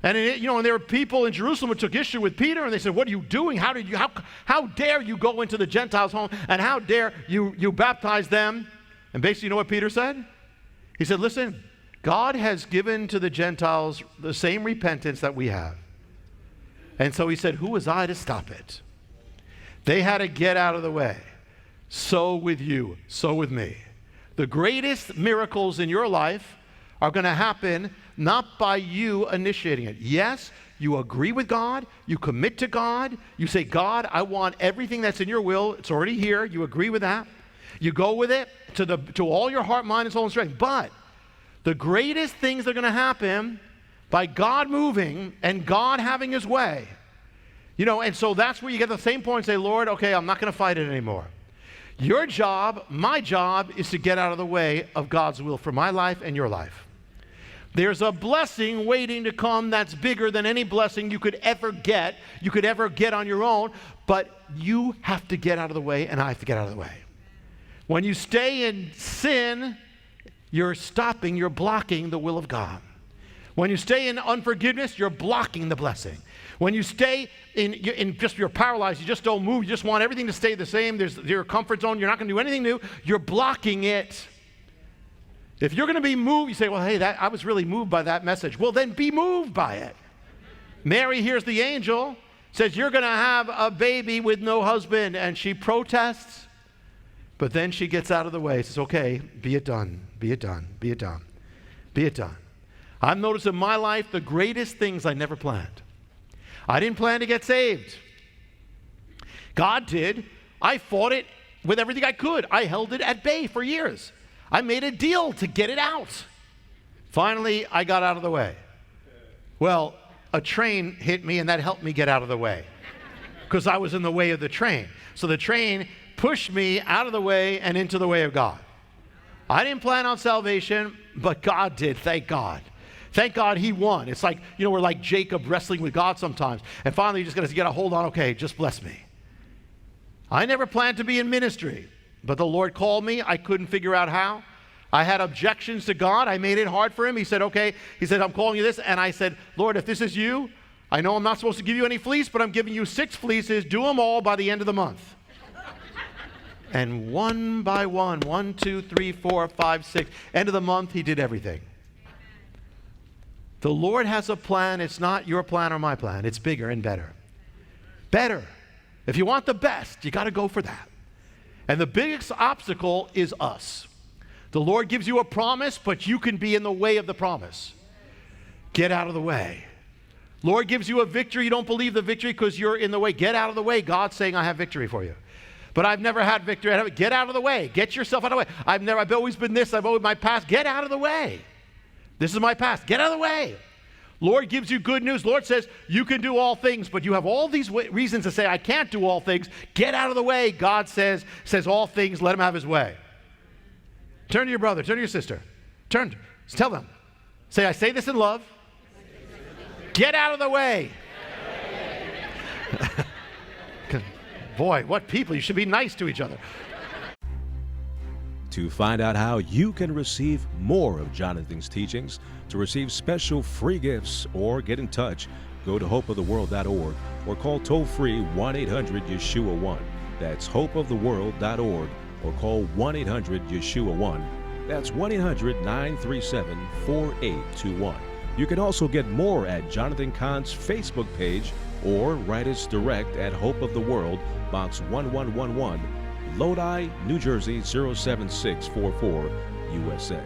And and there were people in Jerusalem who took issue with Peter, and they said, "What are you doing? How dare you go into the Gentiles' home, and how dare you baptize them?" And basically, you know what Peter said? He said, "Listen, God has given to the Gentiles the same repentance that we have." And so he said, "Who was I to stop it?" They had to get out of the way. So with you, so with me. The greatest miracles in your life are going to happen not by you initiating it. Yes, you agree with God, you commit to God, you say, "God, I want everything that's in your will. It's already here." You agree with that. You go with it to all your heart, mind, and soul and strength. But the greatest things that are going to happen by God moving and God having his way. And so that's where you get the same point and say, "Lord, okay, I'm not going to fight it anymore." Your job, my job, is to get out of the way of God's will for my life and your life. There's a blessing waiting to come that's bigger than any blessing you could ever get on your own, but you have to get out of the way, and I have to get out of the way. When you stay in sin, you're blocking the will of God. When you stay in unforgiveness, you're blocking the blessing. When you stay you're paralyzed, you just don't move, you just want everything to stay the same, there's your comfort zone, you're not going to do anything new, you're blocking it. If you're going to be moved, you say, "Well, hey, I was really moved by that message." Well, then be moved by it. Mary hears the angel, says, "You're going to have a baby with no husband," and she protests, but then she gets out of the way, says, "Okay, be it done, be it done, be it done, be it done." I've noticed in my life the greatest things I never planned. I didn't plan to get saved. God did. I fought it with everything I could. I held it at bay for years. I made a deal to get it out. Finally, I got out of the way. Well, a train hit me, and that helped me get out of the way because I was in the way of the train. So the train pushed me out of the way and into the way of God. I didn't plan on salvation, but God did, thank God. Thank God he won. It's like, we're like Jacob wrestling with God sometimes. And finally, you just got to get a hold on, okay, just bless me. I never planned to be in ministry, but the Lord called me. I couldn't figure out how. I had objections to God. I made it hard for him. He said, "Okay." He said, "I'm calling you this." And I said, "Lord, if this is you, I know I'm not supposed to give you any fleece, but I'm giving you 6 fleeces. Do them all by the end of the month." And one by one, 1, 2, 3, 4, 5, 6, end of the month, he did everything. The Lord has a plan. It's not your plan or my plan. It's bigger and better. Better. If you want the best, you got to go for that. And the biggest obstacle is us. The Lord gives you a promise, but you can be in the way of the promise. Get out of the way. Lord gives you a victory. You don't believe the victory because you're in the way. Get out of the way. God's saying, "I have victory for you." But I've never had victory. Get out of the way. Get yourself out of the way. I've always been this. I've always my past. Get out of the way. This is my past. Get out of the way. Lord gives you good news. Lord says you can do all things, but you have all these reasons to say, "I can't do all things." Get out of the way. God says all things. Let him have his way. Turn to your brother. Turn to your sister. Tell them. Say, "I say this in love. Get out of the way." Boy, what people. You should be nice to each other. To find out how you can receive more of Jonathan's teachings, to receive special free gifts, or get in touch, go to hopeoftheworld.org or call toll-free 1-800-YESHUA-1. That's hopeoftheworld.org or call 1-800-YESHUA-1. That's 1-800-937-4821. You can also get more at Jonathan Cahn's Facebook page or write us direct at Hope of the World, Box 1111, Lodi, New Jersey 07644, USA.